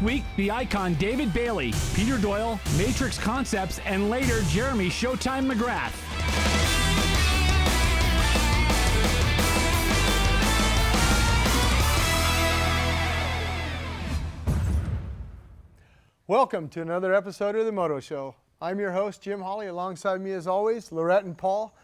week, the icon David Bailey, Peter Doyle, Matrix Concepts, and later Jeremy Showtime McGrath. Welcome to another episode of the Moto Show. I'm your host, Jim Holley. Alongside me, as always, Lorette and Paul.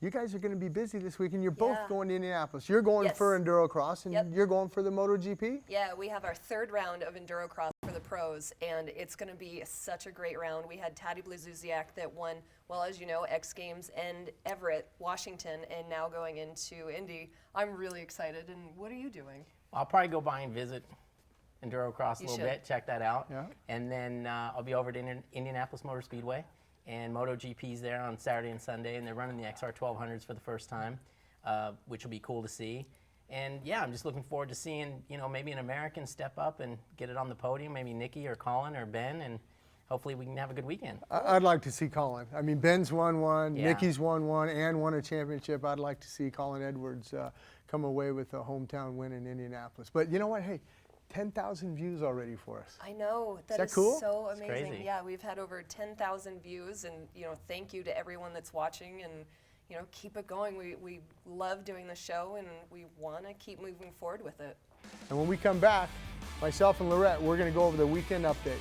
You guys are going to be busy this week, and you're both going to Indianapolis. You're going for Endurocross, and you're going for the MotoGP? Yeah, we have our third round of Endurocross for the pros, and it's going to be such a great round. We had Tadej Blazuzziak that won, well, as you know, X Games and Everett, Washington, and now going into Indy. I'm really excited, and what are you doing? I'll probably go by and visit Endurocross a little bit, check that out. Yeah. And then I'll be over to Indianapolis Motor Speedway, and MotoGP's there on Saturday and Sunday, and they're running the XR 1200s for the first time, which will be cool to see. And yeah, I'm just looking forward to seeing, you know, maybe an American step up and get it on the podium, maybe Nicky or Colin or Ben, and hopefully we can have a good weekend. I'd like to see Colin. I mean, Ben's won one, Nicky's won one, and won a championship. I'd like to see Colin Edwards come away with a hometown win in Indianapolis. But you know what? Hey, 10,000 views already for us. I know. Is that cool? So amazing. Crazy. Yeah, we've had over 10,000 views, and you know, thank you to everyone that's watching, and you know, keep it going. We love doing the show, and we want to keep moving forward with it. And when we come back, myself and Lorette, we're going to go over the weekend update.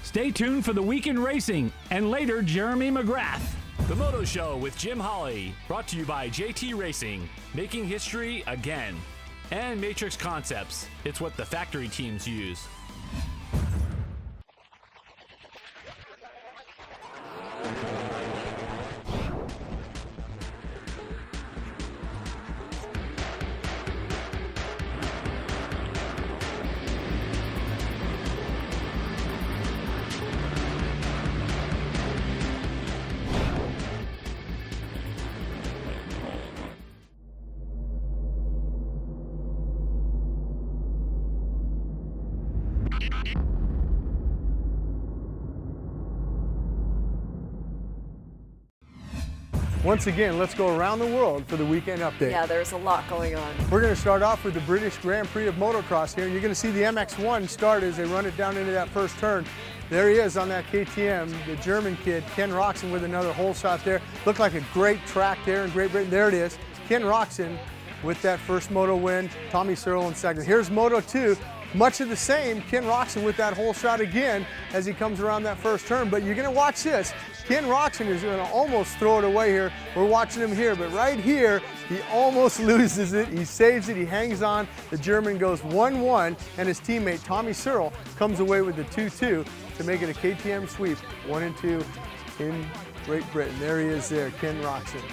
Stay tuned for the weekend racing, and later Jeremy McGrath. The Moto Show with Jim Holley, brought to you by JT Racing, making history again. And Matrix Concepts. It's what the factory teams use. Once again, let's go around the world for the weekend update. Yeah, there's a lot going on. We're going to start off with the British Grand Prix of Motocross here, and you're going to see the MX-1 start as they run it down into that first turn. There he is on that KTM, the German kid, Ken Roczen, with another hole shot there. Looked like a great track there in Great Britain. There it is, Ken Roczen with that first Moto win, Tommy Searle in second. Here's Moto 2, much of the same, Ken Roczen with that hole shot again as he comes around that first turn. But you're going to watch this. Ken Roczen is going to almost throw it away here. We're watching him here, but right here, he almost loses it. He saves it, he hangs on. The German goes 1-1, and his teammate, Tommy Searle, comes away with the 2-2 to make it a KTM sweep, 1-2 in Great Britain. There he is there, Ken Roczen.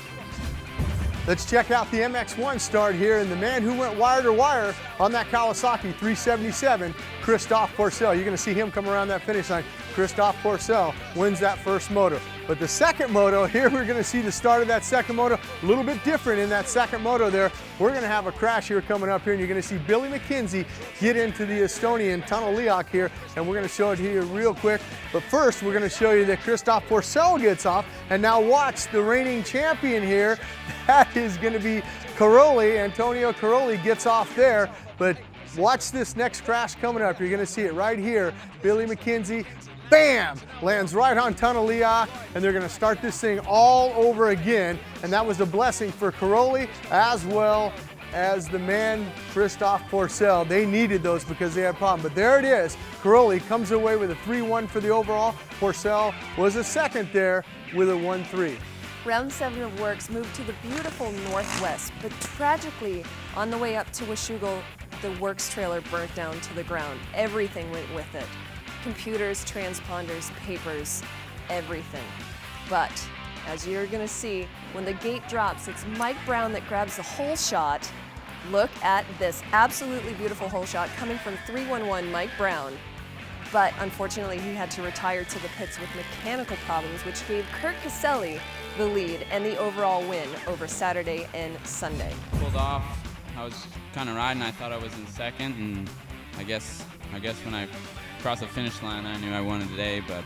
Let's check out the MX-1 start here, and the man who went wire to wire on that Kawasaki 377, Christophe Pourcel. You're going to see him come around that finish line. Christophe Pourcel wins that first moto. But the second moto, here we're going to see the start of that second moto. A little bit different in that second moto there. We're going to have a crash here coming up here, and you're going to see Billy McKenzie get into the Estonian Tunnel Liak here, and we're going to show it here real quick. But first, we're going to show you that Christophe Pourcel gets off, and now watch the reigning champion here. That is going to be Caroli. Antonio Caroli gets off there, but watch this next crash coming up. You're going to see it right here. Billy McKenzie, bam, lands right on Tunnel Liak, and they're going to start this thing all over again. And that was a blessing for Caroli as well as the man Christophe Pourcel. They needed those because they had a problem. But there it is. Caroli comes away with a 3-1 for the overall. Pourcel was a second there with a 1-3. Round 7 of works moved to the beautiful northwest, but tragically, on the way up to Washougal, the works trailer burnt down to the ground. Everything went with it. Computers, transponders, papers, everything. But, as you're gonna see, when the gate drops, it's Mike Brown that grabs the hole shot. Look at this absolutely beautiful hole shot coming from 311 Mike Brown. But unfortunately, he had to retire to the pits with mechanical problems, which gave Kurt Caselli the lead and the overall win over Saturday and Sunday. Pulled off. I was kind of riding. I thought I was in second, and I guess when I crossed the finish line, I knew I won it today. But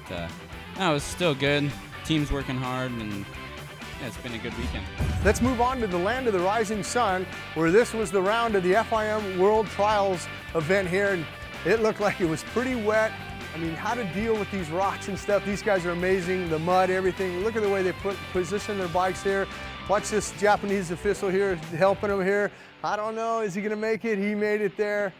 no, it was still good. Team's working hard, and Yeah, it's been a good weekend. Let's move on to the land of the rising sun, where this was the round of the FIM World Trials event here, and it looked like it was pretty wet. I mean, how to deal with these rocks and stuff. These guys are amazing, the mud, everything. Look at the way they position their bikes here. Watch this Japanese official here helping them here. I don't know, is he gonna make it? He made it there.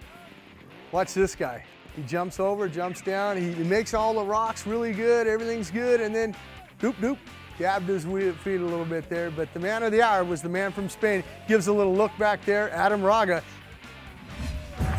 Watch this guy. He jumps over, jumps down. He makes all the rocks really good, everything's good, and then doop, doop. Gabbed his feet a little bit there, but the man of the hour was the man from Spain. Gives a little look back there, Adam Raga.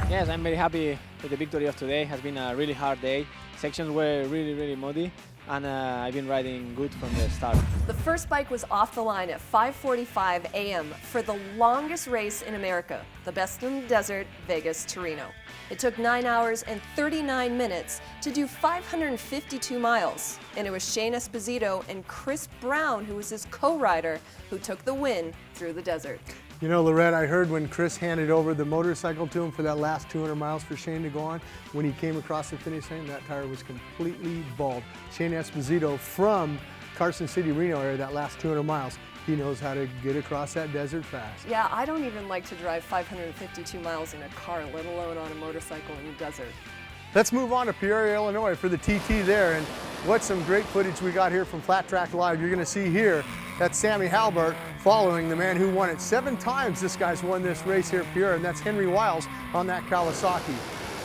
Yes, I'm very happy with the victory of today. It has been a really hard day. Sections were really muddy, and I've been riding good from the start. The first bike was off the line at 5:45 a.m. for the longest race in America, the Best in the Desert, Vegas to Reno. It took 9 hours and 39 minutes to do 552 miles, and it was Shane Esposito and Chris Brown, who was his co-rider, who took the win through the desert. You know, Lorette, I heard when Chris handed over the motorcycle to him for that last 200 miles for Shane to go on, when he came across the finish line, that tire was completely bald. Shane Esposito from Carson City, Reno area, that last 200 miles, he knows how to get across that desert fast. Yeah, I don't even like to drive 552 miles in a car, let alone on a motorcycle in the desert. Let's move on to Peoria, Illinois for the TT there, and what some great footage we got here from Flat Track Live. You're gonna see here, that's Sammy Halbert following the man who won it 7 times. This guy's won this race here at Peoria, and that's Henry Wiles on that Kawasaki.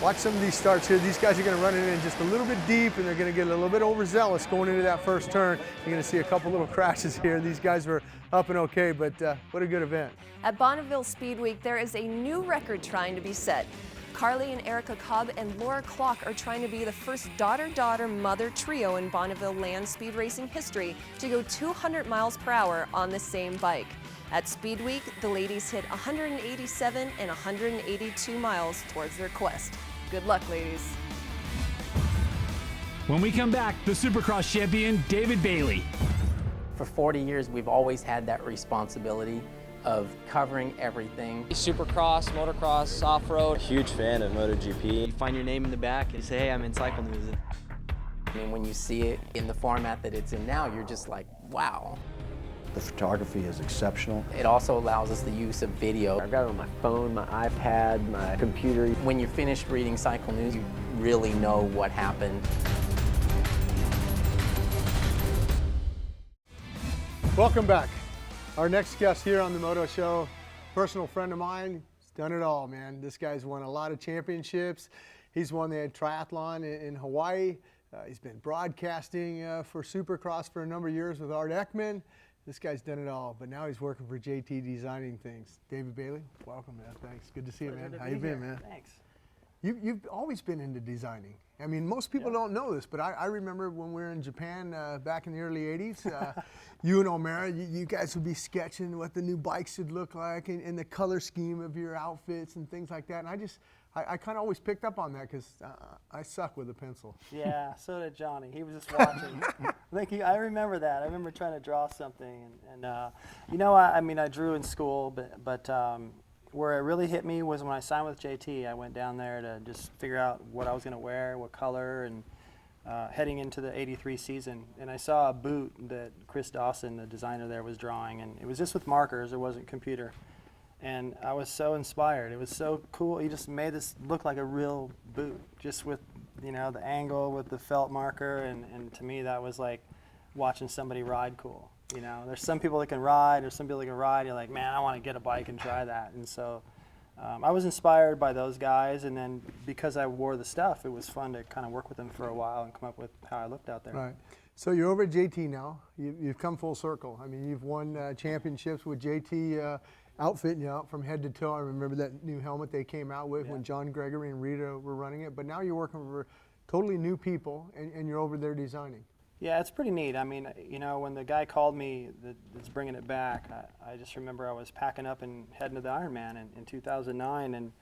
Watch some of these starts here. These guys are gonna run it in just a little bit deep, and they're gonna get a little bit overzealous going into that first turn. You're gonna see a couple little crashes here. These guys were up and okay, but what a good event. At Bonneville Speed Week, there is a new record trying to be set. Carly and Erica Cobb and Laura Klock are trying to be the first daughter-daughter-mother trio in Bonneville land speed racing history to go 200 miles per hour on the same bike. At Speed Week, the ladies hit 187 and 182 miles towards their quest. Good luck, ladies. When we come back, the Supercross champion, David Bailey. For 40 years, we've always had that responsibility of covering everything. Supercross, motocross, off-road. Huge fan of MotoGP. You find your name in the back and you say, hey, I'm in cycle news. I mean, when you see it in the format that it's in now, you're just like, wow. The photography is exceptional. It also allows us the use of video. I've got it on my phone, my iPad, my computer. When you're finished reading Cycle News, you really know what happened. Welcome back. Our next guest here on the Moto Show, personal friend of mine, he's done it all, man. This guy's won a lot of championships. He's won the triathlon in Hawaii. He's been broadcasting for Supercross for a number of years with Art Ekman. This guy's done it all, but now he's working for JT designing things. David Bailey, welcome, man. Thanks. Good to see you, man. How you been, man? Thanks. You've always been into designing. I mean, most people don't know this, but I remember when we were in Japan back in the early 80s, you and O'Mara, you guys would be sketching what the new bikes should look like and the color scheme of your outfits and things like that. And I kind of always picked up on that because I suck with a pencil. Yeah, so did Johnny. He was just watching. I remember that. I remember trying to draw something. And you know, I mean, I drew in school, but where it really hit me was when I signed with JT. I went down there to just figure out what I was going to wear, what color, and heading into the '83 season. And I saw a boot that Chris Dawson, the designer there, was drawing, and it was just with markers. It wasn't computer. And I was so inspired. It was so cool. He just made this look like a real boot, just with, you know, the angle with the felt marker. And to me, that was like watching somebody ride cool. You know, there's some people that can ride, there's some people that can ride. You're like, man, I want to get a bike and try that. And so I was inspired by those guys. And then because I wore the stuff, it was fun to kind of work with them for a while and come up with how I looked out there. Right. So you're over at JT now. You've come full circle. I mean, you've won championships with JT outfitting you out from head to toe. I remember that new helmet they came out with when John Gregory and Rita were running it. But now you're working for totally new people, and you're over there designing. Yeah, it's pretty neat. I mean, you know, when the guy called me that's bringing it back, I just remember I was packing up and heading to the Ironman in 2009, and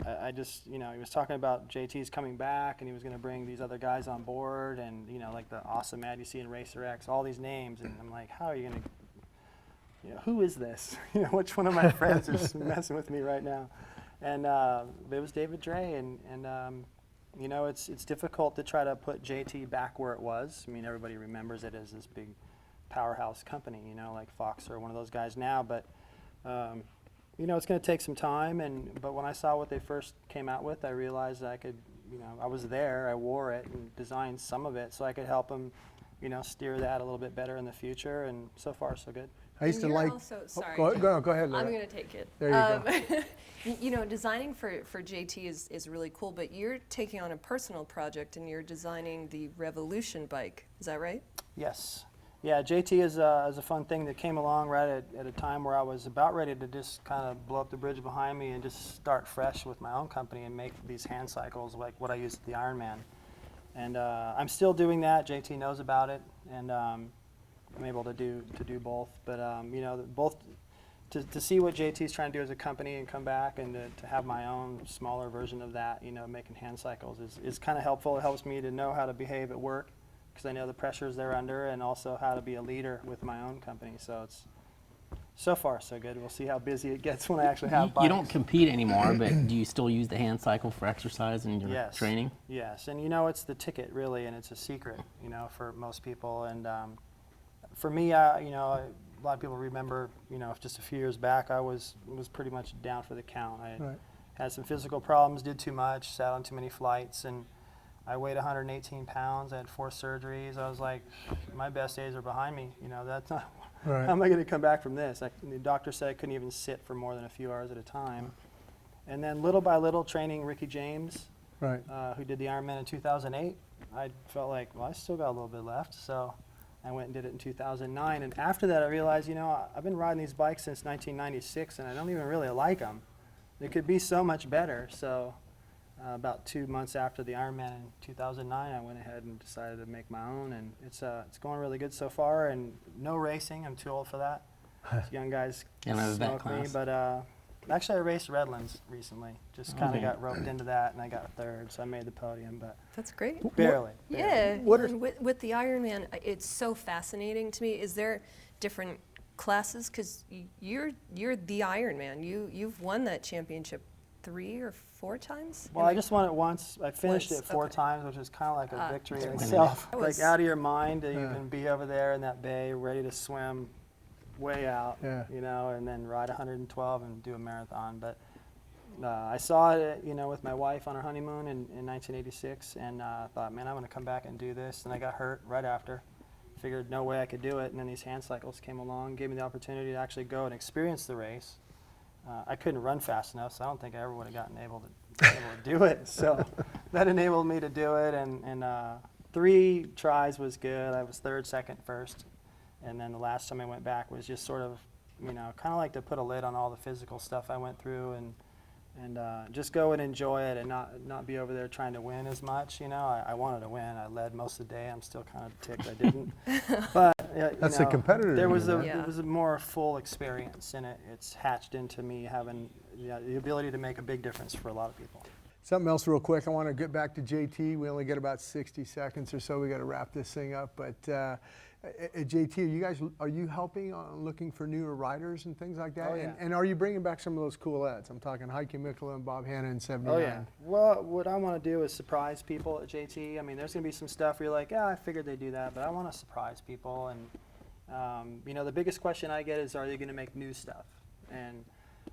I just, you know, he was talking about JT's coming back, and he was going to bring these other guys on board, and, you know, like the awesome ad you see in Racer X, all these names, and I'm like, how are you going to, you know, who is this? You know, which one of my friends is messing with me right now? And it was David Dre, and you know, it's difficult to try to put JT back where it was. I mean, everybody remembers it as this big powerhouse company, you know, like Fox or one of those guys now. But you know, it's going to take some time. But when I saw what they first came out with, I realized I could, you know, I was there, I wore it and designed some of it, so I could help them, you know, steer that a little bit better in the future. And so far, so good. I used to You're like. also, sorry, go ahead, Laura. I'm going to take it. There you go. You know, designing for JT is really cool, but you're taking on a personal project and you're designing the Revolution bike. Is that right? Yes. Yeah, JT is a fun thing that came along right at a time where I was about ready to just kind of blow up the bridge behind me and just start fresh with my own company and make these hand cycles like what I used at the Ironman. And I'm still doing that. JT knows about it, and I'm able to do both. But you know, both to see what JT's trying to do as a company and come back and to have my own smaller version of that, you know, making hand cycles is kind of helpful. It helps me to know how to behave at work, because I know the pressures they're under, and also how to be a leader with my own company. So it's so far so good. We'll see how busy it gets when I actually have bikes. You don't compete anymore, but do you still use the hand cycle for exercise and your Yes. training? Yes, and you know, it's the ticket really, and it's a secret, you know, for most people. And for me, you know, a lot of people remember, you know, just a few years back, I was pretty much down for the count. I had some physical problems, did too much, sat on too many flights, and I weighed 118 pounds. I had 4 surgeries. I was like, my best days are behind me. You know, that's not. How am I going to come back from this? The doctor said I couldn't even sit for more than a few hours at a time. And then little by little, training Ricky James, who did the Ironman in 2008, I felt like, well, I still got a little bit left. So I went and did it in 2009. And after that, I realized, you know, I've been riding these bikes since 1996, and I don't even really like them. They could be so much better. So about 2 months after the Ironman in 2009, I went ahead and decided to make my own, and it's going really good so far. And no racing, I'm too old for that. These young guys smoke me, but actually I raced Redlands recently. Just kind of got roped into that, and I got third, so I made the podium, but that's great. Barely. Yeah. With the Ironman, it's so fascinating to me. Is there different classes? Because you're the Ironman. You've won that championship 3 or 4 times? Well, I just won it once. I finished it 4 times, which is kind of like a victory in itself. Like out of your mind, you can be over there in that bay, ready to swim way out, you know, and then ride 112 and do a marathon. But I saw it, you know, with my wife on our honeymoon in 1986, and thought, man, I'm going to come back and do this. And I got hurt right after. Figured no way I could do it, and then these hand cycles came along, gave me the opportunity to actually go and experience the race. I couldn't run fast enough, so I don't think I ever would have gotten able to do it. So that enabled me to do it, and 3 tries was good. I was 3rd, 2nd, 1st, and then the last time I went back was just sort of, you know, kind of like to put a lid on all the physical stuff I went through, and just go and enjoy it, and not be over there trying to win as much. You know, I wanted to win. I led most of the day. I'm still kind of ticked I didn't. But that's a competitor. There was a more full experience, and it's hatched into me having the ability to make a big difference for a lot of people. Something else real quick. I want to get back to JT. We only get about 60 seconds or so. We got to wrap this thing up. But JT, are you helping on looking for newer riders and things like that? Oh, yeah. And are you bringing back some of those cool ads? I'm talking Heike Mikkola and Bob Hanna in 79. Oh yeah. Well, what I want to do is surprise people at JT. I mean, there's going to be some stuff where you're like, yeah, I figured they'd do that, but I want to surprise people. And you know, the biggest question I get is, are they going to make new stuff? And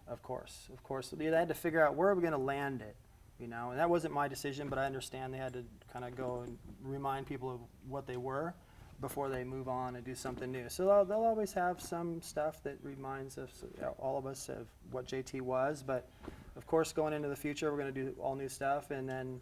of course, they had to figure out where are we going to land it. You know, and that wasn't my decision, but I understand they had to kind of go and remind people of what they were before they move on and do something new. So they'll always have some stuff that reminds us, all of us, of what JT was. But of course, going into the future, we're going to do all new stuff. And then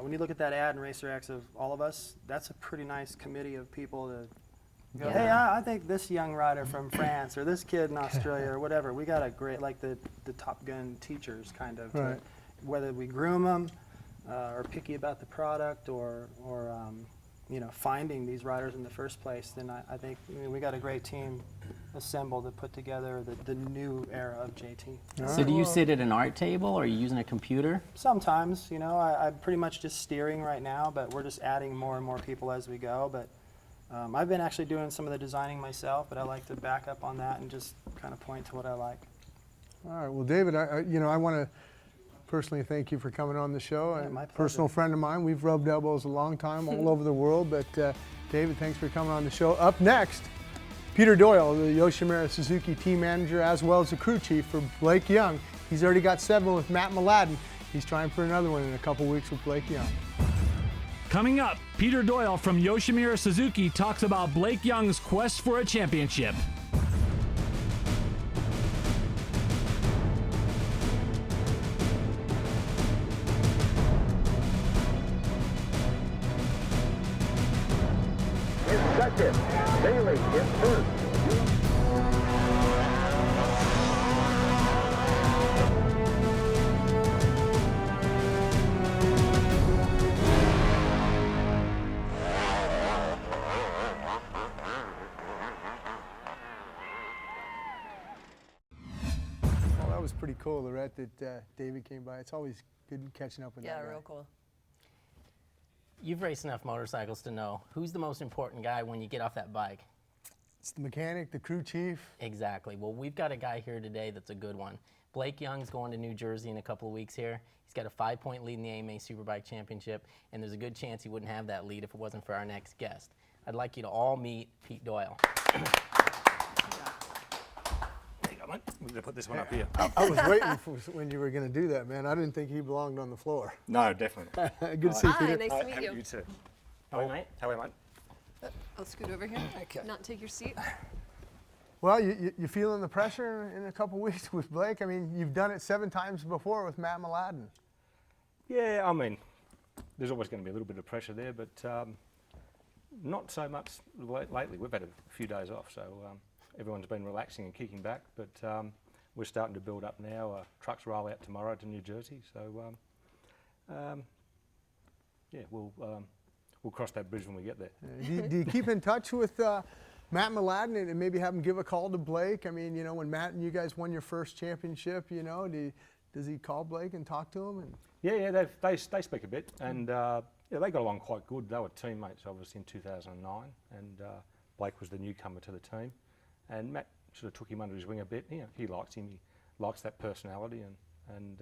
when you look at that ad in Racer X of all of us, that's a pretty nice committee of people to go, hey, I think this young rider from France or this kid in Australia or whatever. We got a great, like the Top Gun teachers kind of. Right. Whether we groom them or picky about the product or you know, finding these riders in the first place, then I think we got a great team assembled to put together the new era of JT. So do you sit at an art table, or are you using a computer? Sometimes, you know, I'm pretty much just steering right now, but we're just adding more and more people as we go. But I've been actually doing some of the designing myself, but I like to back up on that and just kind of point to what I like. All right. Well, David, I want to personally thank you for coming on the show. Yeah, my a personal friend of mine. We've rubbed elbows a long time all over the world, but David, thanks for coming on the show. Up next, Peter Doyle, the Yoshimura Suzuki team manager, as well as the crew chief for Blake Young. He's already got 7 with Matt Mladen. He's trying for another one in a couple weeks with Blake Young. Coming up, Peter Doyle from Yoshimura Suzuki talks about Blake Young's quest for a championship. Second, Bailey in first. Well, that was pretty cool, Lorette, that David came by. It's always good catching up with that guy. Yeah, real cool. You've raced enough motorcycles to know who's the most important guy when you get off that bike. It's the mechanic, the crew chief. Exactly. Well, we've got a guy here today that's a good one. Blake Young's going to New Jersey in a couple of weeks here. He's got a 5-point lead in the AMA Superbike Championship, and there's a good chance he wouldn't have that lead if it wasn't for our next guest. I'd like you to all meet Pete Doyle. We're going to put this one up here. I was waiting for when you were going to do that, man. I didn't think he belonged on the floor. No, definitely. Good to see you, Hi, Peter. nice to meet you. You too. How are you, mate? How are you, mate? I'll scoot over here. Okay. Not take your seat. Well, you feeling the pressure in a couple weeks with Blake? I mean, you've done it 7 times before with Matt Mladen. Yeah, I mean, there's always going to be a little bit of pressure there, but not so much lately. We've had a few days off, so everyone's been relaxing and kicking back, but we're starting to build up now. Trucks roll out tomorrow to New Jersey, so yeah, we'll cross that bridge when we get there. Do you keep in touch with Matt Mladen and maybe have him give a call to Blake? I mean, you know, when Matt and you guys won your first championship, you know, does he call Blake and talk to him? And Yeah, they speak a bit, and yeah, they got along quite good. They were teammates, obviously, in 2009, and Blake was the newcomer to the team, and Matt sort of took him under his wing a bit. You know, he likes him, he likes that personality, and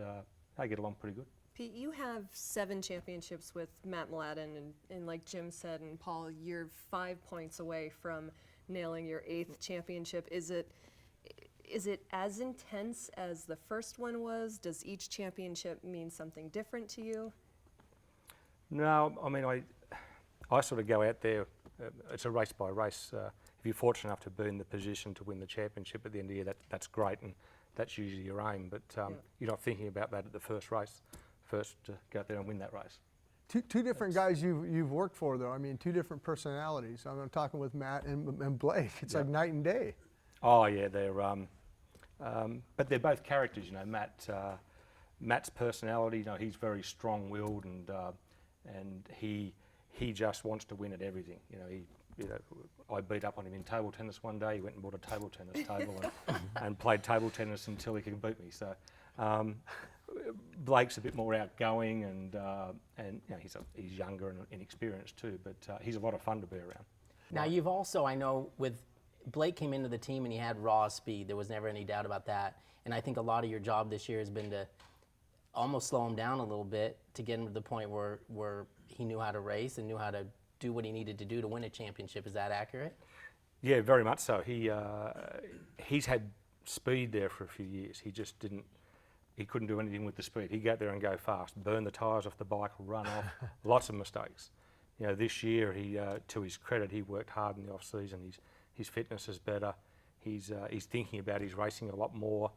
they get along pretty good. Pete, you have 7 championships with Matt Mladen, and like Jim said, and Paul, you're 5 points away from nailing your 8th championship. Is it as intense as the first one was? Does each championship mean something different to you? No, I mean, I sort of go out there, it's a race by race. If you're fortunate enough to be in the position to win the championship at the end of the year, that's great, and that's usually your aim, but you're not thinking about that at the first race. First to go out there and win that race. Two different guys you've worked for, though. I mean, 2 different personalities. I'm talking with Matt and Blake. It's like night and day. Oh yeah, they're but they're both characters. You know, Matt's personality. You know, he's very strong-willed, and he just wants to win at everything. You know, I beat up on him in table tennis one day. He went and bought a table tennis table and played table tennis until he could beat me. So. Blake's a bit more outgoing, and you know, he's younger and inexperienced too, but he's a lot of fun to be around. Now you've also, I know, with Blake came into the team and he had raw speed. There was never any doubt about that. And I think a lot of your job this year has been to almost slow him down a little bit to get him to the point where he knew how to race and knew how to do what he needed to do to win a championship. Is that accurate? Yeah, very much so. He's had speed there for a few years. He just didn't. He couldn't do anything with the speed. He'd go out there and go fast, burn the tyres off the bike, run off, lots of mistakes. You know, this year, to his credit, he worked hard in the off-season. His fitness is better. He's thinking about his racing a lot more.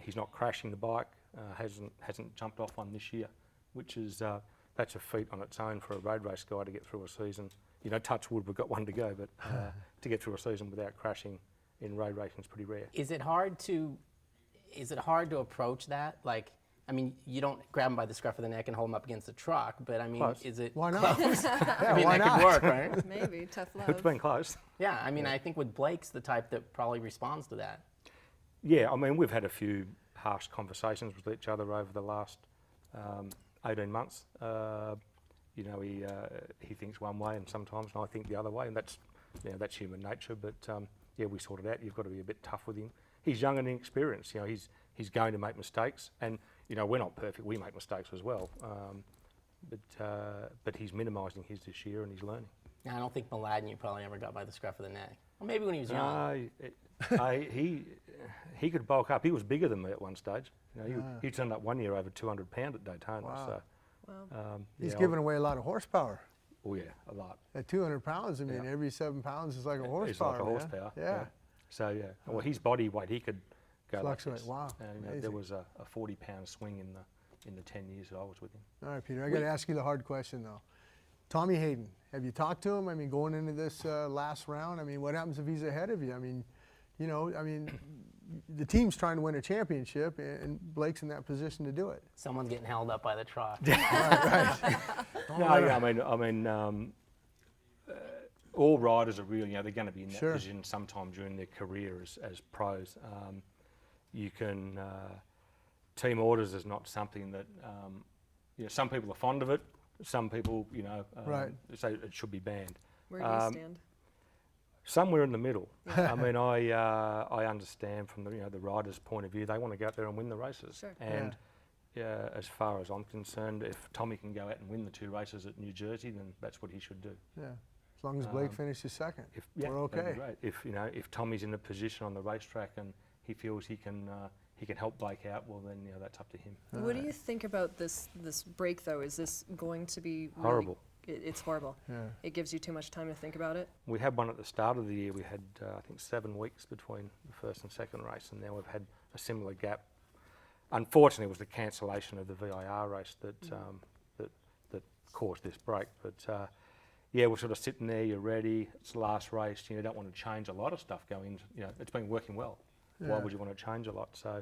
He's not crashing the bike, hasn't jumped off one this year, which is, that's a feat on its own for a road race guy to get through a season. You know, touch wood, we've got one to go, but to get through a season without crashing in road racing is pretty rare. Is it hard to approach that? Like, I mean, you don't grab him by the scruff of the neck and hold him up against the truck, but I mean, close. Is it Why not? close? Yeah, I mean, why that not? could work, right? Maybe, tough love. It's been close. Yeah, I mean, I think with Blake's the type that probably responds to that. Yeah, I mean, we've had a few harsh conversations with each other over the last 18 months. You know, he thinks one way and sometimes I think the other way, and that's human nature, but yeah, we sorted out. You've got to be a bit tough with him. He's young and inexperienced. You know, he's going to make mistakes, and you know, we're not perfect. We make mistakes as well, but he's minimising his this year and he's learning. I don't think Mladen you probably ever got by the scruff of the neck. Or maybe when he was young. He could bulk up. He was bigger than me at one stage. You know, he turned up one year over 200 pound at Daytona. Wow. So, He's giving away a lot of horsepower. Oh yeah, a lot. At 200 pounds, I mean, every 7 pounds is like a horsepower. It's like a horsepower. Yeah. So yeah, well, his body weight, he could go fluctuate. Like this. Wow. And, there was a 40-pound swing in the 10 years that I was with him. All right, Peter. I got to ask you the hard question though. Tommy Hayden, have you talked to him? I mean, going into this last round, I mean, what happens if he's ahead of you? I mean, you know, the team's trying to win a championship, and Blake's in that position to do it. Someone's getting held up by the truck. Right. No, yeah, I mean, all riders are really, they're going to be in that position sometime during their career as pros. You can, team orders is not something that, some people are fond of it. Some people, say it should be banned. Where do you stand? Somewhere in the middle. I mean, I understand from the riders' point of view, they want to go out there and win the races. Sure. And as far as I'm concerned, if Tommy can go out and win the 2 races at New Jersey, then that's what he should do. Yeah, as long as Blake finishes second, we're okay. That'd be great. If Tommy's in a position on the racetrack and he feels he can help Blake out, well then that's up to him. What do you think about this break though? Is this going to be really horrible? It's horrible. Yeah. It gives you too much time to think about it. We had one at the start of the year. We had I think 7 weeks between the first and second race, and now we've had a similar gap. Unfortunately, it was the cancellation of the VIR race that caused this break. But we're sort of sitting there. You're ready. It's the last race. You don't want to change a lot of stuff going. It's been working well. Yeah. Why would you want to change a lot? So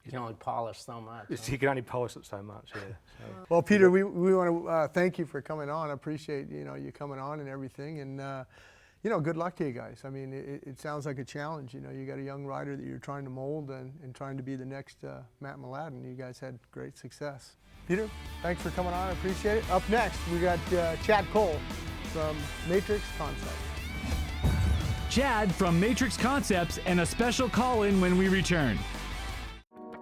you can only polish so much. You can only polish it so much. Yeah. So. Well, Peter, we want to thank you for coming on. I appreciate you coming on and everything, and good luck to you guys. I mean, it sounds like a challenge. You got a young rider that you're trying to mold and trying to be the next Matt Mladen. You guys had great success. Peter, thanks for coming on. I appreciate it. Up next, we got Chad Cole from Matrix Concepts. Chad from Matrix Concepts and a special call-in when we return.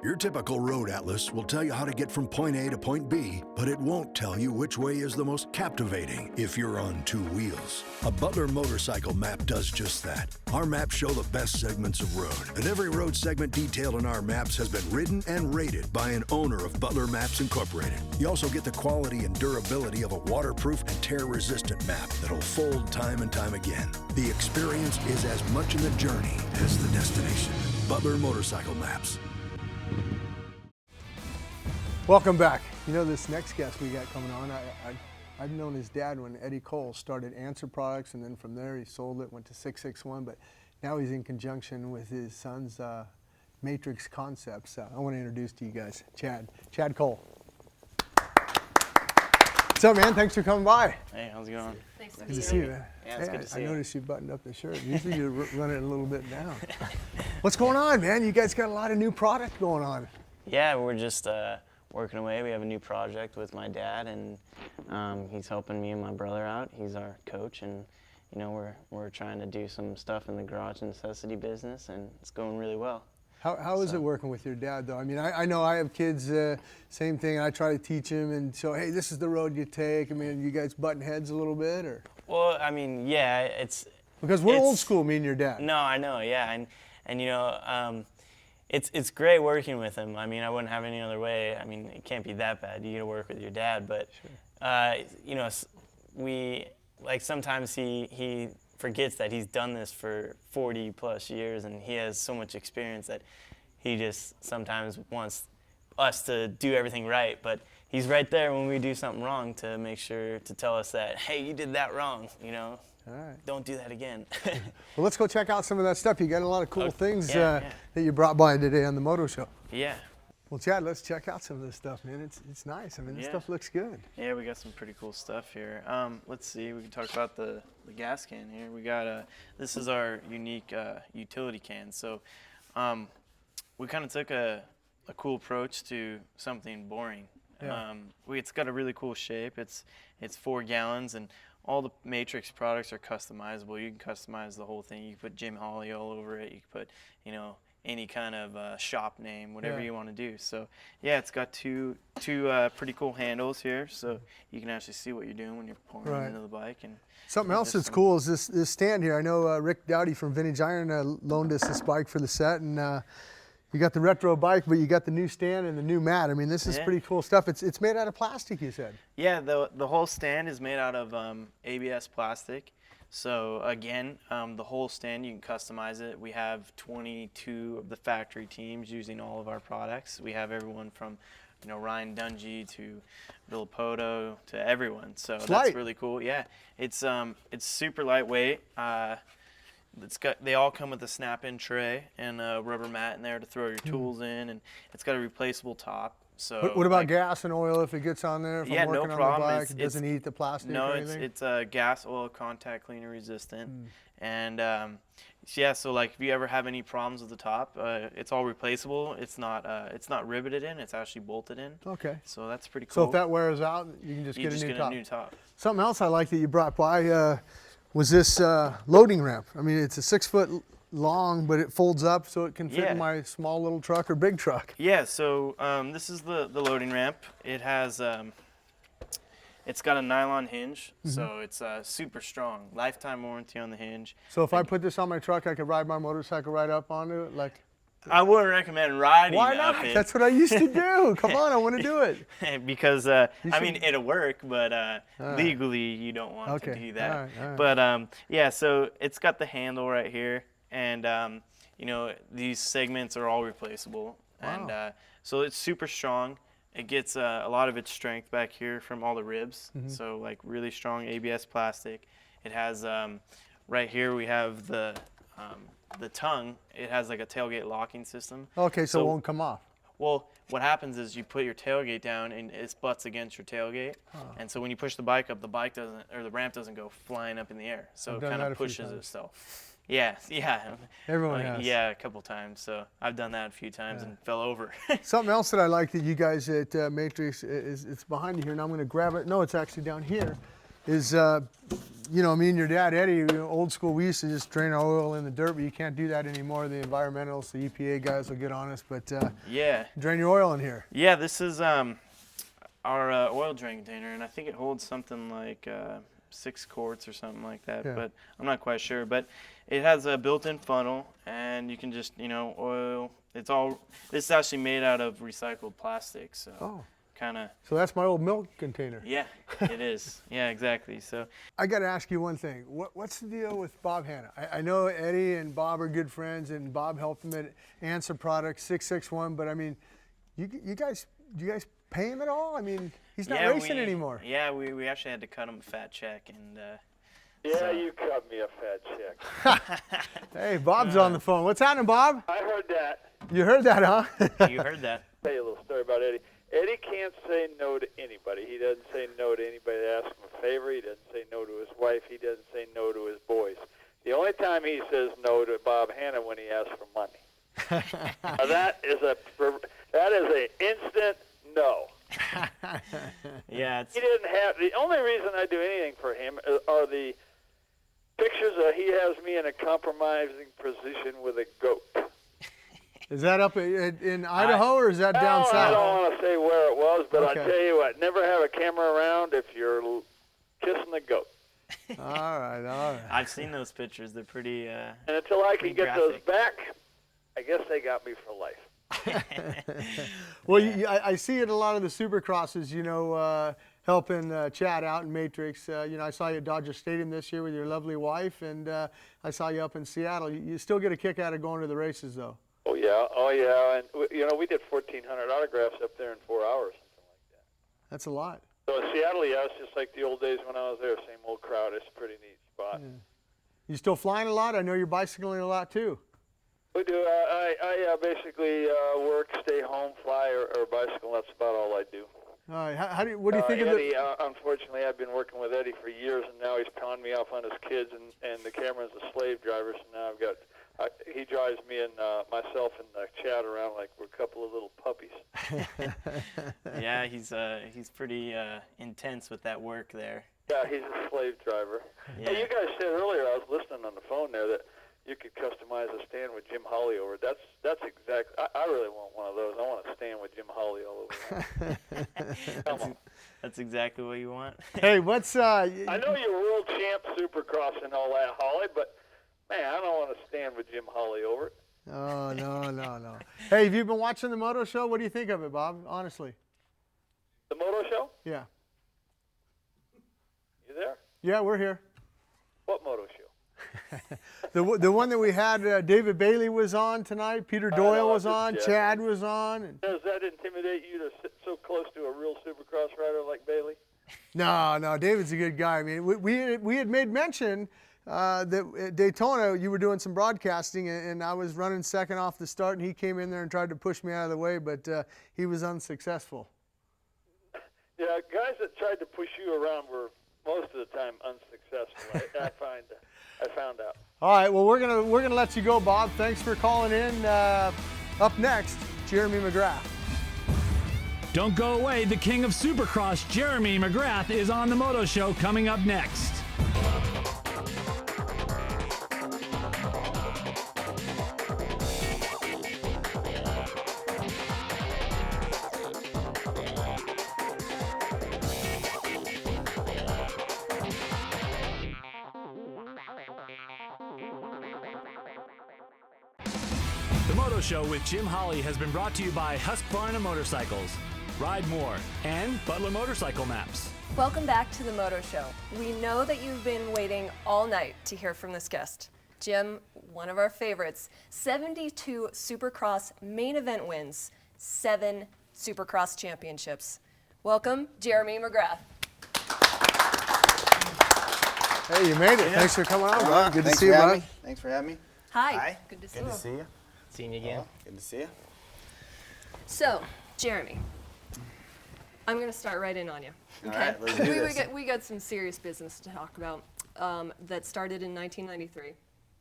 Your typical road atlas will tell you how to get from point A to point B, but it won't tell you which way is the most captivating if you're on 2 wheels. A Butler motorcycle map does just that. Our maps show the best segments of road, and every road segment detailed in our maps has been ridden and rated by an owner of Butler Maps Incorporated. You also get the quality and durability of a waterproof and tear-resistant map that'll fold time and time again. The experience is as much in the journey as the destination. Butler Motorcycle Maps. Welcome back. This next guest we got coming on, I've known his dad when Eddie Cole started Answer Products, and then from there he sold it, went to 661, but now he's in conjunction with his son's Matrix Concepts. I want to introduce to you guys Chad Cole. What's up, man? Thanks for coming by. Hey, how's it going? Thanks Good to see you, man. Yeah, it's good to see you. I noticed you buttoned up the shirt. Usually you run it a little bit down. What's going on, man? You guys got a lot of new product going on. Yeah, we're just working away. We have a new project with my dad, and he's helping me and my brother out. He's our coach, and we're trying to do some stuff in the garage necessity business, and it's going really well. How is it working with your dad, though? I mean, I know I have kids, same thing. I try to teach him, and so, hey, this is the road you take. I mean, you guys button heads a little bit, or? Well, I mean, yeah, it's... Because we're old school, me and your dad. No, I know, yeah, and it's great working with him. I mean, I wouldn't have any other way. I mean, it can't be that bad. You get to work with your dad, but, sometimes he forgets that he's done this for 40 plus years, and he has so much experience that he just sometimes wants us to do everything right, but he's right there when we do something wrong to make sure to tell us that, hey, you did that wrong, All right. Don't do that again. Well, let's go check out some of that stuff. You got a lot of cool things that you brought by today on the Moto Show. Yeah. Well, Chad, let's check out some of this stuff, man. It's nice. I mean, this stuff looks good. Yeah, we got some pretty cool stuff here. Let's see. We can talk about the gas can here. We got this is our unique utility can. So we kind of took a cool approach to something boring. Yeah. It's got a really cool shape. It's 4 gallons, and all the Matrix products are customizable. You can customize the whole thing. You can put Jim Holley all over it. You can put, any kind of shop name, whatever you want to do. So yeah, it's got two pretty cool handles here, so you can actually see what you're doing when you're pouring into the bike. And something else that's cool is this stand here. I know Rick Dowdy from Vintage Iron loaned us this bike for the set, and you got the retro bike, but you got the new stand and the new mat. I mean, this is pretty cool stuff. It's made out of plastic, you said. Yeah, the whole stand is made out of ABS plastic. So again, the whole stand, you can customize it. We have 22 of the factory teams using all of our products. We have everyone from, Ryan Dungey to Bill Poto to everyone. So that's really cool. Yeah, it's super lightweight. They all come with a snap-in tray and a rubber mat in there to throw your tools in, and it's got a replaceable top. So what about gas and oil if it gets on there? If I'm working no problem. On the bike, it doesn't eat the plastic or anything? It's gas, oil, contact cleaner resistant. And yeah, so like if you ever have any problems with the top, it's all replaceable. It's not riveted in, it's actually bolted in. Okay. So that's pretty cool. So if that wears out, you can just get a new top. Something else I like that you brought by was this loading ramp. I mean, it's a 6 foot long, but it folds up so it can fit in my small little truck or big truck. Yeah, so this is the loading ramp. It has, it's got a nylon hinge, so it's super strong. Lifetime warranty on the hinge. So if I put this on my truck, I could ride my motorcycle right up onto it? I wouldn't recommend riding Why not? up it. That's what I used to do. Come on, I want to do it. Because, I mean, it'll work, but legally you don't want to do that. All right. But, yeah, so it's got the handle right here. And, these segments are all replaceable. Wow. And so it's super strong. It gets a lot of its strength back here from all the ribs. So, like, really strong ABS plastic. It has, right here we have the tongue. It has, like, a tailgate locking system. Okay, so it won't come off. Well, what happens is you put your tailgate down and it butts against your tailgate. And so when you push the bike up, the ramp doesn't go flying up in the air. So it kind of pushes itself. Yeah. Everyone has. Yeah, a couple times. So I've done that a few times and fell over. Something else that I like that you guys at Matrix, it's behind you here, and I'm going to grab it. No, it's actually down here. Is, me and your dad, Eddie, old school, we used to just drain our oil in the dirt, but you can't do that anymore. The environmentalists, the EPA guys will get on us, but drain your oil in here. Yeah, this is our oil drain container, and I think it holds something like 6 quarts or something like that, but I'm not quite sure. But it has a built-in funnel, and you can just, oil. This is actually made out of recycled plastic, so So that's my old milk container. Yeah, it is. Yeah, exactly. So I got to ask you one thing. What's the deal with Bob Hanna? I know Eddie and Bob are good friends, and Bob helped him at Answer Products 661. But I mean, do you guys pay him at all? I mean, he's not racing anymore. Yeah, we actually had to cut him a fat check, and you cut me a fat check. Hey, Bob's on the phone. What's happening, Bob? I heard that. You heard that, huh? You heard that. I'll tell you a little story about Eddie. Eddie can't say no to anybody. He doesn't say no to anybody that asks him a favor. He doesn't say no to his wife. He doesn't say no to his boys. The only time he says no to Bob Hanna when he asks for money. Now that is an instant no. Yeah, he didn't have. The only reason I do anything for him are the pictures that he has me in a compromising position with a goat. Is that up in Idaho or is that down south? I don't want to say where it was, but Okay. I tell you what, never have a camera around if you're kissing the goat. All right. I've seen those pictures. They're pretty. And until I can get those back, I guess they got me for life. Well, I see it a lot of the Supercrosses, helping Chad out in Matrix. I saw you at Dodger Stadium this year with your lovely wife, and I saw you up in Seattle. You still get a kick out of going to the races, though. Oh yeah, and we did 1,400 autographs up there in 4 hours, something like that. That's a lot. So in Seattle, yeah, it's just like the old days when I was there. Same old crowd. It's a pretty neat spot. Yeah. You still flying a lot? I know you're bicycling a lot too. We do. I basically work, stay home, fly, or bicycle. That's about all I do. All right. What do you think Eddie, of the? Unfortunately, I've been working with Eddie for years, and now he's pawned me off on his kids, and the camera's a slave driver. So now I've got. He drives me and myself and Chad around like we're a couple of little puppies. Yeah, he's pretty intense with that work there. Yeah, he's a slave driver. Yeah. Hey, you guys said earlier, I was listening on the phone there, that you could customize a stand with Jim Holley over it. That's exactly. I really want one of those. I want a stand with Jim Holley all over it. Come on. That's exactly what you want. Hey, what's I know you're world champ Supercross and all that, Holley, but man, I don't want to stand with Jim Holley over it. Oh, no. Hey, have you been watching the Moto show? What do you think of it, Bob, honestly? The Moto show? Yeah. You there? Yeah, we're here. What Moto show? The one that we had, David Bailey was on tonight, Peter Doyle was on, Chad was on. And does that intimidate you to sit so close to a real Supercross rider like Bailey? No, David's a good guy. I mean, we had made mention that at Daytona you were doing some broadcasting, and I was running second off the start, and he came in there and tried to push me out of the way, but he was unsuccessful. Yeah, guys that tried to push you around were most of the time unsuccessful. I found out. All right, well, we're gonna let you go, Bob. Thanks for calling in. Up next, Jeremy McGrath. Don't go away. The king of Supercross, Jeremy McGrath, is on the Moto Show coming up next. The Moto Show with Jim Holley has been brought to you by Husqvarna Motorcycles, Ride More, and Butler Motorcycle Maps. Welcome back to the Moto Show. We know that you've been waiting all night to hear from this guest. Jim, one of our favorites, 72 Supercross main event wins, 7 Supercross championships. Welcome, Jeremy McGrath. Hey, you made it. Yeah. Thanks for coming on, bud. Good to Thanks see you, bud. Thanks for having me. Hi. Good to see you. Good to see you. Seeing you again. Good to see you. So, Jeremy, I'm going to start right in on you. All Okay. right, let's do this. We got some serious business to talk about that started in 1993.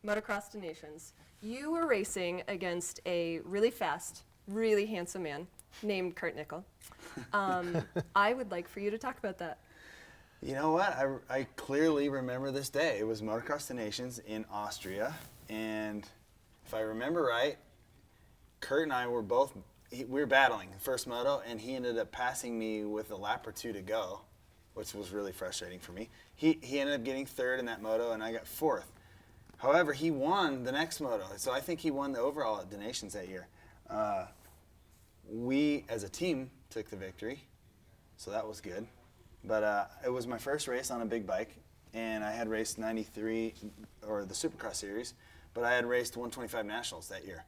Motocross to Nations. You were racing against a really fast, really handsome man named Kurt Nickel. I would like for you to talk about that. You know what? I clearly remember this day. It was Motocross to Nations in Austria, and if I remember right, Kurt and I were we were battling the first moto, and he ended up passing me with a lap or two to go, which was really frustrating for me. He ended up getting third in that moto, and I got fourth. However, he won the next moto, so I think he won the overall at the Nations that year. We, as a team, took the victory, so that was good. But it was my first race on a big bike, and I had raced 93, or the Supercross series, but I had raced 125 Nationals that year.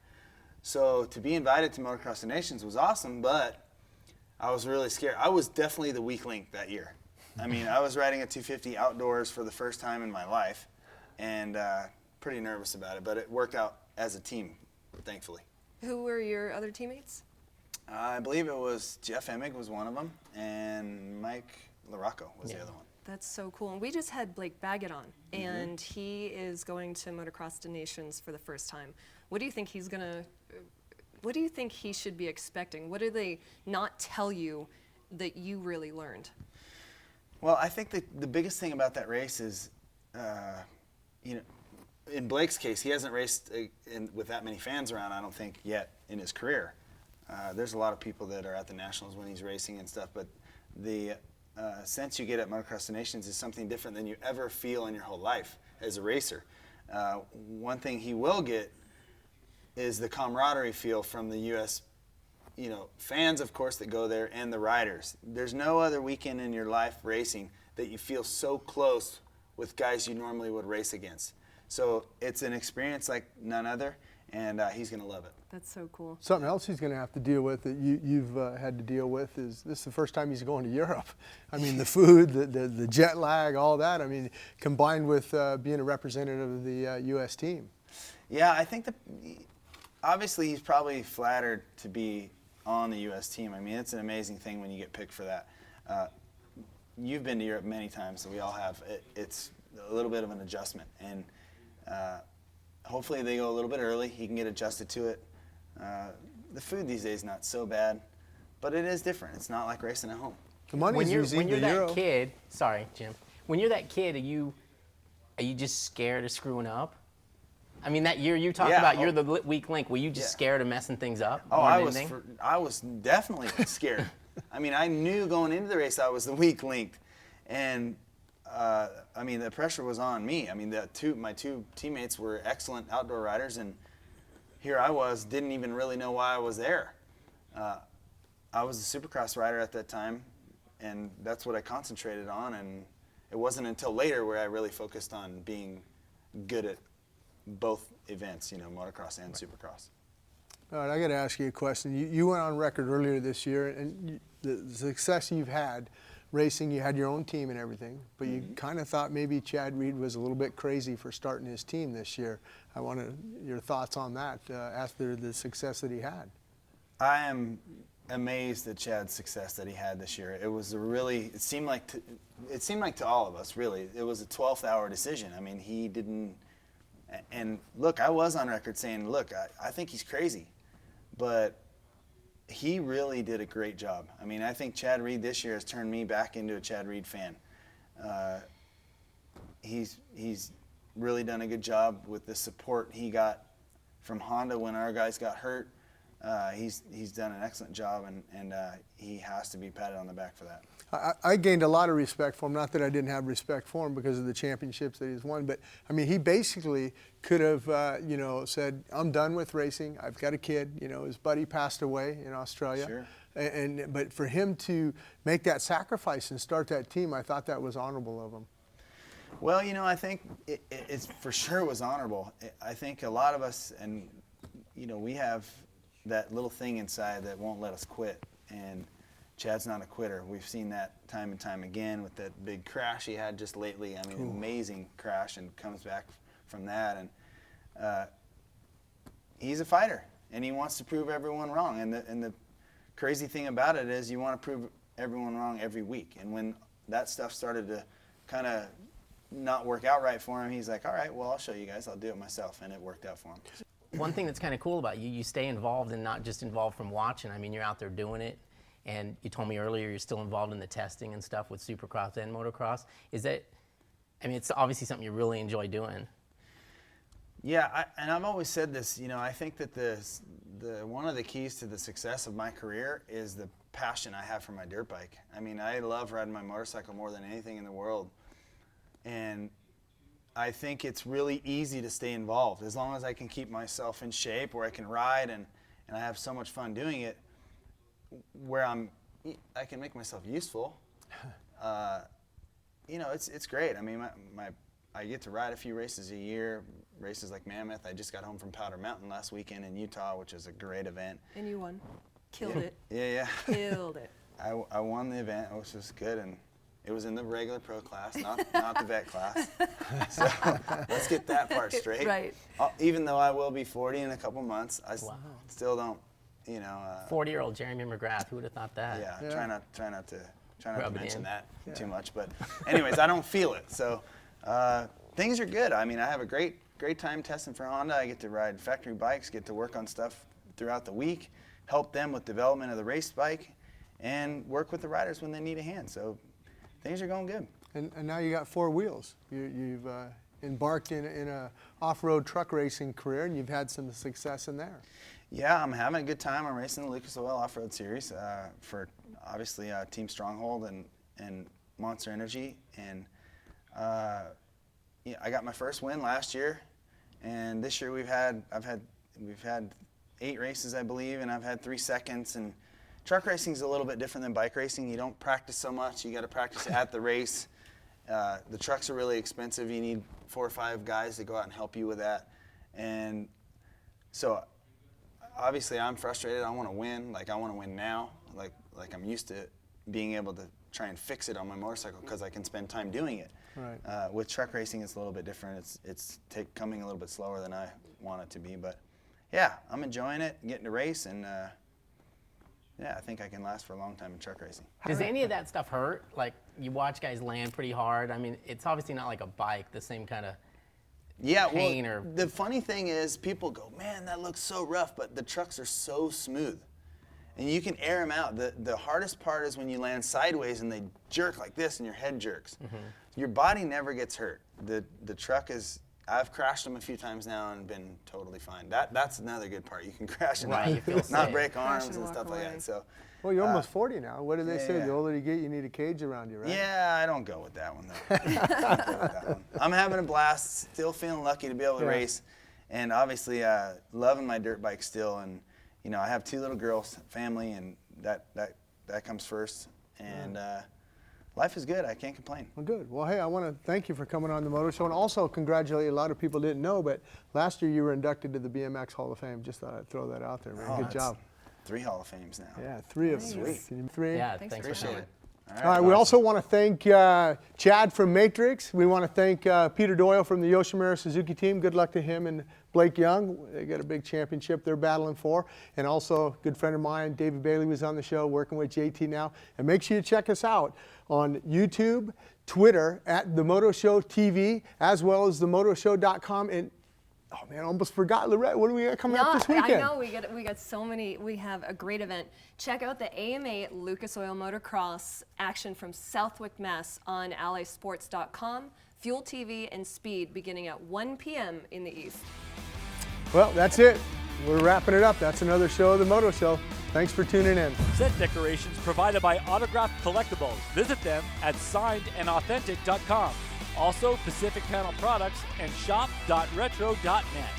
So to be invited to Motocross to Nations was awesome, but I was really scared. I was definitely the weak link that year. I mean, I was riding a 250 outdoors for the first time in my life, and pretty nervous about it, but it worked out as a team, thankfully. Who were your other teammates? I believe it was Jeff Emig was one of them, and Mike LaRocco was the other one. That's so cool. And we just had Blake Baggett on, and he is going to Motocross to Nations for the first time. What do you think what do you think he should be expecting? What do they not tell you that you really learned? Well, I think the biggest thing about that race is, in Blake's case, he hasn't raced with that many fans around, I don't think, yet in his career. There's a lot of people that are at the Nationals when he's racing and stuff, but the sense you get at Motocross to Nations is something different than you ever feel in your whole life as a racer. One thing he will get is the camaraderie feel from the U.S. Fans, of course, that go there, and the riders. There's no other weekend in your life racing that you feel so close with guys you normally would race against. So it's an experience like none other, and he's going to love it. That's so cool. Something else he's going to have to deal with that you've had to deal with is this is the first time he's going to Europe. I mean, the food, the jet lag, all that. I mean, combined with being a representative of the U.S. team. Yeah, I think obviously he's probably flattered to be on the U.S. team. I mean, it's an amazing thing when you get picked for that. You've been to Europe many times, so we all have. It's a little bit of an adjustment, and hopefully they go a little bit early. He can get adjusted to it. The food these days is not so bad, but it is different. It's not like racing at home. The money's easy. When you're that kid, sorry, Jim. When you're that kid, are you just scared of screwing up? I mean, that year you talked about, you're the weak link. Were you just scared of messing things up? Oh, I was definitely scared. I mean, I knew going into the race I was the weak link, and I mean, the pressure was on me. I mean, my two teammates were excellent outdoor riders, and here I was, didn't even really know why I was there. I was a Supercross rider at that time, and that's what I concentrated on, and it wasn't until later where I really focused on being good at both events, motocross and Supercross. All right, I got to ask you a question. You went on record earlier this year, and the success you've had racing, you had your own team and everything, but you kind of thought maybe Chad Reed was a little bit crazy for starting his team this year. I wanted your thoughts on that after the success that he had. I am amazed at Chad's success that he had this year. It was it seemed like to all of us, really, it was a 12th hour decision. I mean, he didn't, and look, I was on record saying, look, I think he's crazy, but he really did a great job. I mean, I think Chad Reed this year has turned me back into a Chad Reed fan. He's really done a good job with the support he got from Honda when our guys got hurt. He's done an excellent job, and he has to be patted on the back for that. I gained a lot of respect for him, not that I didn't have respect for him because of the championships that he's won, but I mean, he basically could have, said, I'm done with racing. I've got a kid. His buddy passed away in Australia. Sure. But for him to make that sacrifice and start that team, I thought that was honorable of him. Well, I think it's for sure was honorable. I think a lot of us, and we have that little thing inside that won't let us quit, and Chad's not a quitter. We've seen that time and time again with that big crash he had just lately. I mean, amazing crash, and comes back from that, and he's a fighter, and he wants to prove everyone wrong. And the crazy thing about it is you want to prove everyone wrong every week. And when that stuff started to kind of not work out right for him, he's like, all right, well, I'll show you guys. I'll do it myself, and it worked out for him. One thing that's kind of cool about you, you stay involved and not just involved from watching. I mean, you're out there doing it. And you told me earlier you're still involved in the testing and stuff with Supercross and motocross. Is that, I mean, it's obviously something you really enjoy doing. Yeah, and I've always said this, I think that one of the keys to the success of my career is the passion I have for my dirt bike. I mean, I love riding my motorcycle more than anything in the world. And I think it's really easy to stay involved. As long as I can keep myself in shape, where I can ride and I have so much fun doing it, where I can make myself useful. It's great. I mean, I get to ride a few races a year, races like Mammoth. I just got home from Powder Mountain last weekend in Utah, which is a great event. And you won. Killed it. Yeah. Killed it. I won the event, which was good, and it was in the regular pro class, not the vet class. So let's get that part straight. Right. Even though I will be 40 in a couple months, I still don't. 40-year-old Jeremy McGrath, who would have thought that? Yeah. Try not to mention that too much. But anyways, I don't feel it. So things are good. I mean, I have a great time testing for Honda. I get to ride factory bikes, get to work on stuff throughout the week, help them with development of the race bike, and work with the riders when they need a hand. So things are going good. And now you got 4 wheels. You've embarked in a off-road truck racing career, and you've had some success in there. Yeah, I'm having a good time. I'm racing the Lucas Oil Off-Road Series for obviously Team Stronghold and Monster Energy. And I got my first win last year, and this year we've had 8 races, I believe, and I've had 3 seconds. And truck racing is a little bit different than bike racing. You don't practice so much. You got to practice at the race. The trucks are really expensive. You need 4 or 5 guys to go out and help you with that. And so obviously I'm frustrated. I want to win. I want to win now. Like I'm used to being able to try and fix it on my motorcycle because I can spend time doing it. Right. With truck racing, it's a little bit different. It's coming a little bit slower than I want it to be. But yeah, I'm enjoying it, getting to race, and yeah, I think I can last for a long time in truck racing. Does any of that stuff hurt? Like, you watch guys land pretty hard. I mean, it's obviously not like a bike, the same kind of pain. Well, the funny thing is people go, man, that looks so rough, but the trucks are so smooth. And you can air them out. The hardest part is when you land sideways and they jerk like this and your head jerks. Mm-hmm. Your body never gets hurt. The truck is I've crashed them a few times now and been totally fine. That's another good part. You can crash and Right, you feel not safe. break Crash arms and and walk stuff like away. that. So. Well, you're almost 40 now. What do they say? yeah. The older you get, you need a cage around you, right? Yeah, I don't go with that one though. I don't go with that one. I'm having a blast. Still feeling lucky to be able to race, and obviously loving my dirt bike still. And you know, I have 2 little girls, family, and that comes first. And life is good. I can't complain. Well, good. Well, hey, I want to thank you for coming on the Moto Show, and also congratulate you. A lot of people didn't know, but last year you were inducted to the BMX Hall of Fame. Just thought I'd throw that out there, man. Oh, good job. 3 Hall of Fames now. Yeah, 3 of them. Nice. Sweet. 3. Yeah, Thanks thanks for for coming. coming. All right, we also want to thank Chad from Matrix. We want to thank Peter Doyle from the Yoshimura Suzuki team. Good luck to him and Blake Young. They got a big championship they're battling for. And also a good friend of mine, David Bailey, was on the show working with JT now. And make sure you check us out on YouTube, Twitter, at The Moto Show TV, as well as themotoshow.com. And oh man, I almost forgot, Lorette. What do we got coming up this weekend? I know we got so many. We have a great event. Check out the AMA Lucas Oil Motocross action from Southwick, Mass. on allysports.com. Fuel TV and Speed beginning at 1 p.m. in the east. Well, that's it. We're wrapping it up. That's another show of the Moto Show. Thanks for tuning in. Set decorations provided by Autograph Collectibles. Visit them at signedandauthentic.com. Also, Pacific Panel Products and shop.retro.net.